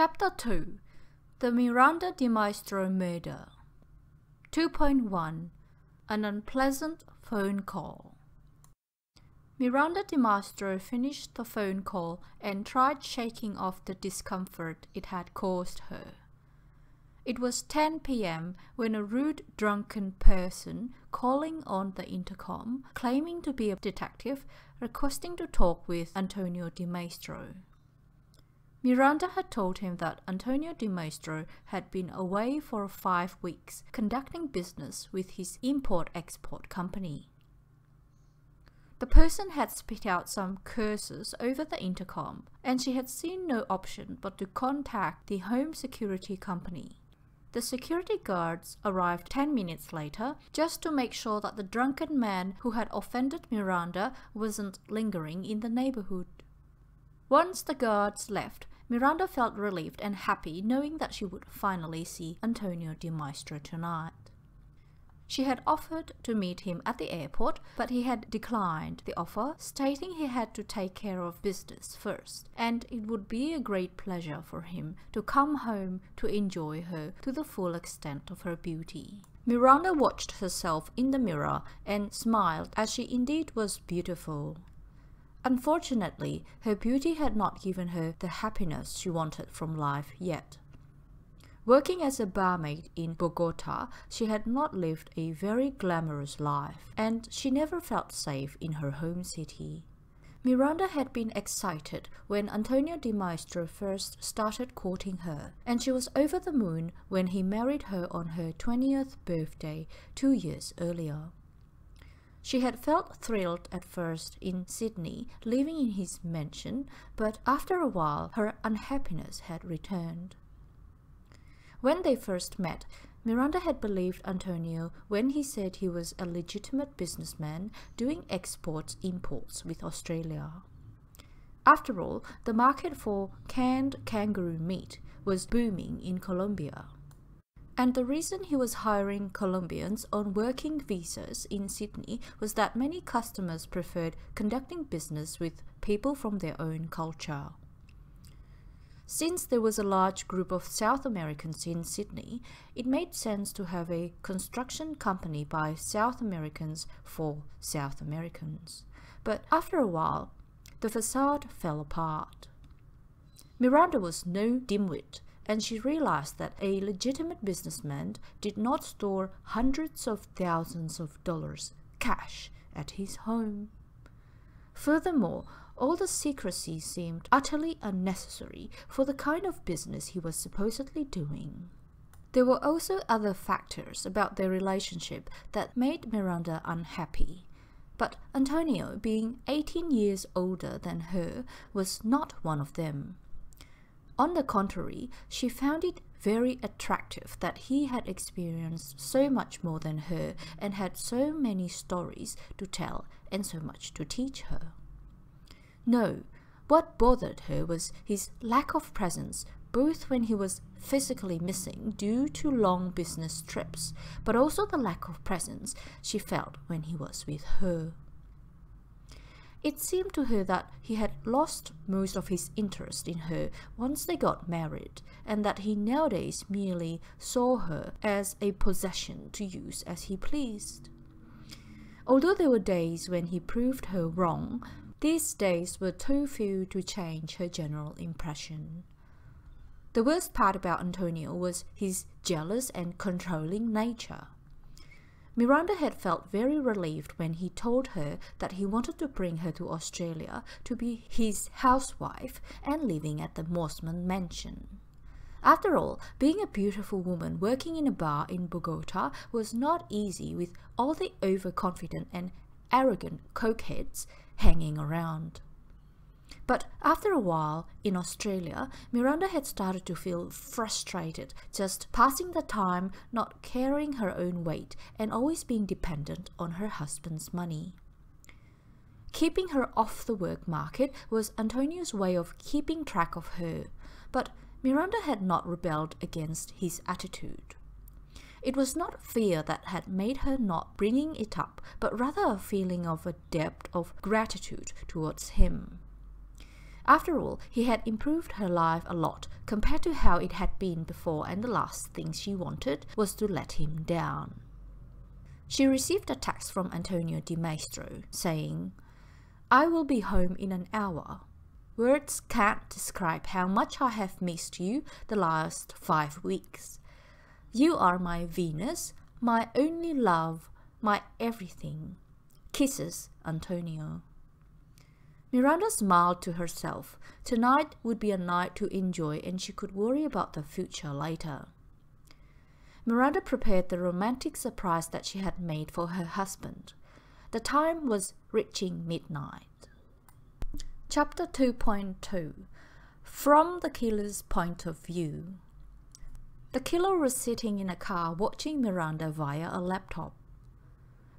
Chapter 2. The Miranda de Maestro Murder. 2.1. An Unpleasant Phone Call. Miranda de Maestro finished the phone call and tried shaking off the discomfort it had caused her. It was 10 p.m. when a rude drunken person calling on the intercom, claiming to be a detective, requesting to talk with Antonio de Maestro. Miranda had told him that Antonio de Maestro had been away for 5 weeks conducting business with his import-export company. The person had spit out some curses over the intercom, and she had seen no option but to contact the home security company. The security guards arrived 10 minutes later just to make sure that the drunken man who had offended Miranda wasn't lingering in the neighborhood. Once the guards left, Miranda felt relieved and happy knowing that she would finally see Antonio de Maestro tonight. She had offered to meet him at the airport, but he had declined the offer, stating he had to take care of business first, and it would be a great pleasure for him to come home to enjoy her to the full extent of her beauty. Miranda watched herself in the mirror and smiled as she indeed was beautiful. Unfortunately, her beauty had not given her the happiness she wanted from life yet. Working as a barmaid in Bogota, she had not lived a very glamorous life, and she never felt safe in her home city. Miranda had been excited when Antonio de Maestro first started courting her, and she was over the moon when he married her on her 20th birthday 2 years earlier. She had felt thrilled at first in Sydney, living in his mansion, but after a while her unhappiness had returned. When they first met, Miranda had believed Antonio when he said he was a legitimate businessman doing exports-imports with Australia. After all, the market for canned kangaroo meat was booming in Colombia. And the reason he was hiring Colombians on working visas in Sydney was that many customers preferred conducting business with people from their own culture. Since there was a large group of South Americans in Sydney, it made sense to have a construction company by South Americans for South Americans. But after a while, the facade fell apart. Miranda was no dimwit, and she realized that a legitimate businessman did not store hundreds of thousands of dollars cash at his home. Furthermore, all the secrecy seemed utterly unnecessary for the kind of business he was supposedly doing. There were also other factors about their relationship that made Miranda unhappy, but Antonio, being 18 years older than her, was not one of them. On the contrary, she found it very attractive that he had experienced so much more than her and had so many stories to tell and so much to teach her. No, what bothered her was his lack of presence, both when he was physically missing due to long business trips, but also the lack of presence she felt when he was with her. It seemed to her that he had lost most of his interest in her once they got married, and that he nowadays merely saw her as a possession to use as he pleased. Although there were days when he proved her wrong, these days were too few to change her general impression. The worst part about Antonio was his jealous and controlling nature. Miranda had felt very relieved when he told her that he wanted to bring her to Australia to be his housewife and living at the Mossman mansion. After all, being a beautiful woman working in a bar in Bogota was not easy with all the overconfident and arrogant cokeheads hanging around. But after a while, in Australia, Miranda had started to feel frustrated, just passing the time, not carrying her own weight, and always being dependent on her husband's money. Keeping her off the work market was Antonio's way of keeping track of her, but Miranda had not rebelled against his attitude. It was not fear that had made her not bringing it up, but rather a feeling of a debt of gratitude towards him. After all, he had improved her life a lot compared to how it had been before, and the last thing she wanted was to let him down. She received a text from Antonio Di Maestro saying, "I will be home in an hour. Words can't describe how much I have missed you the last 5 weeks. You are my Venus, my only love, my everything. Kisses, Antonio." Miranda smiled to herself. Tonight would be a night to enjoy, and she could worry about the future later. Miranda prepared the romantic surprise that she had made for her husband. The time was reaching midnight. Chapter 2.2 From the Killer's Point of View. The killer was sitting in a car watching Miranda via a laptop.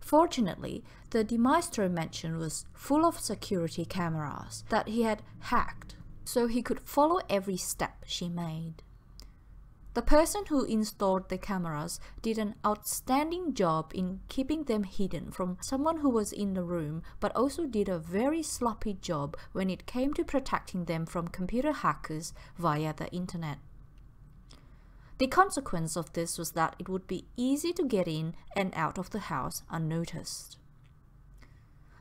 Fortunately, the Di Maestro mansion was full of security cameras that he had hacked, so he could follow every step she made. The person who installed the cameras did an outstanding job in keeping them hidden from someone who was in the room, but also did a very sloppy job when it came to protecting them from computer hackers via the internet. The consequence of this was that it would be easy to get in and out of the house unnoticed.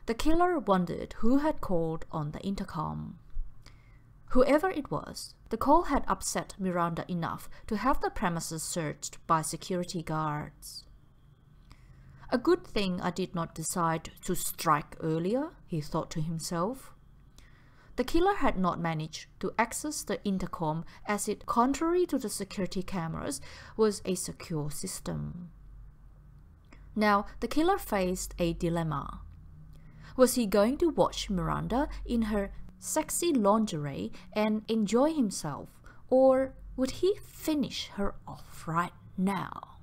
The killer wondered who had called on the intercom. Whoever it was, the call had upset Miranda enough to have the premises searched by security guards. "A good thing I did not decide to strike earlier," he thought to himself. The killer had not managed to access the intercom, as it, contrary to the security cameras, was a secure system. Now, the killer faced a dilemma. Was he going to watch Miranda in her sexy lingerie and enjoy himself, or would he finish her off right now?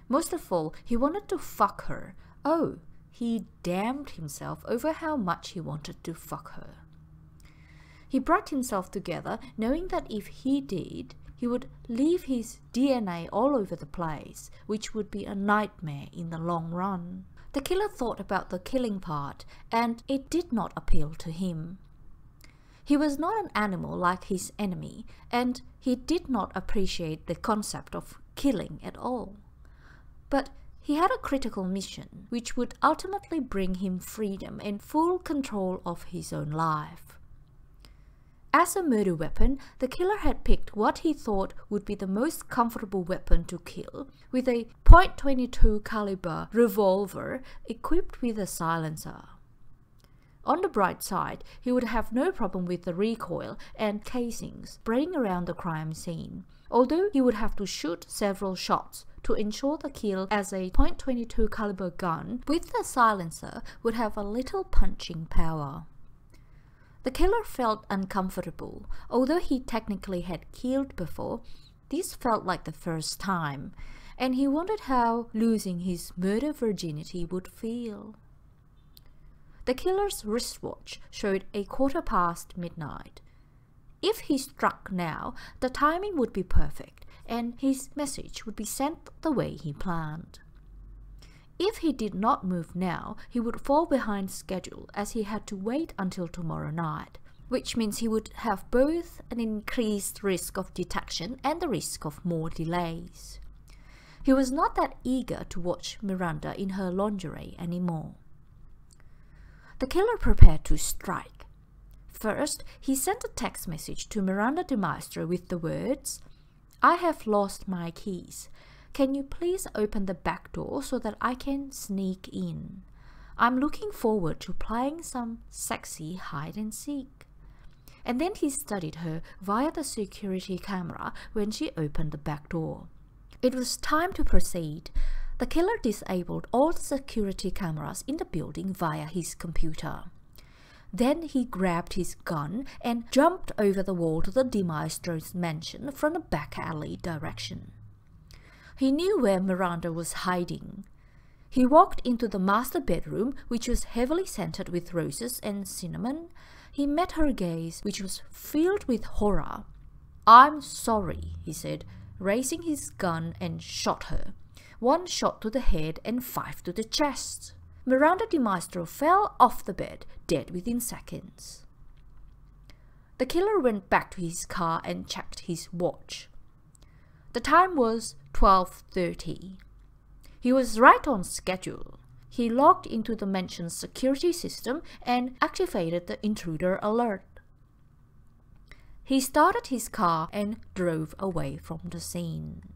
Most of all, he wanted to fuck her. Oh, he damned himself over how much he wanted to fuck her. He brought himself together, knowing that if he did, he would leave his DNA all over the place, which would be a nightmare in the long run. The killer thought about the killing part, and it did not appeal to him. He was not an animal like his enemy, and he did not appreciate the concept of killing at all. But he had a critical mission, which would ultimately bring him freedom and full control of his own life. As a murder weapon, the killer had picked what he thought would be the most comfortable weapon to kill, with a .22 caliber revolver equipped with a silencer. On the bright side, he would have no problem with the recoil and casings spraying around the crime scene, although he would have to shoot several shots to ensure the kill, as a .22 caliber gun with the silencer would have a little punching power. The killer felt uncomfortable. Although he technically had killed before, this felt like the first time, and he wondered how losing his murder virginity would feel. The killer's wristwatch showed midquarter midnight. If he struck now, the timing would be perfect, and his message would be sent the way he planned. If he did not move now, he would fall behind schedule, as he had to wait until tomorrow night, which means he would have both an increased risk of detection and the risk of more delays. He was not that eager to watch Miranda in her lingerie anymore. The killer prepared to strike. First, he sent a text message to Miranda Di Maestro with the words, "I have lost my keys. Can you please open the back door so that I can sneak in? I'm looking forward to playing some sexy hide and seek." And then he studied her via the security camera when she opened the back door. It was time to proceed. The killer disabled all the security cameras in the building via his computer. Then he grabbed his gun and jumped over the wall to the Di Maestro's mansion from the back alley direction. He knew where Miranda was hiding. He walked into the master bedroom, which was heavily scented with roses and cinnamon. He met her gaze, which was filled with horror. "I'm sorry," he said, raising his gun, and shot her. 1 shot to the head and 5 to the chest. Miranda Di Maestro fell off the bed, dead within seconds. The killer went back to his car and checked his watch. The time was 12:30. He was right on schedule. He logged into the mansion's security system and activated the intruder alert. He started his car and drove away from the scene.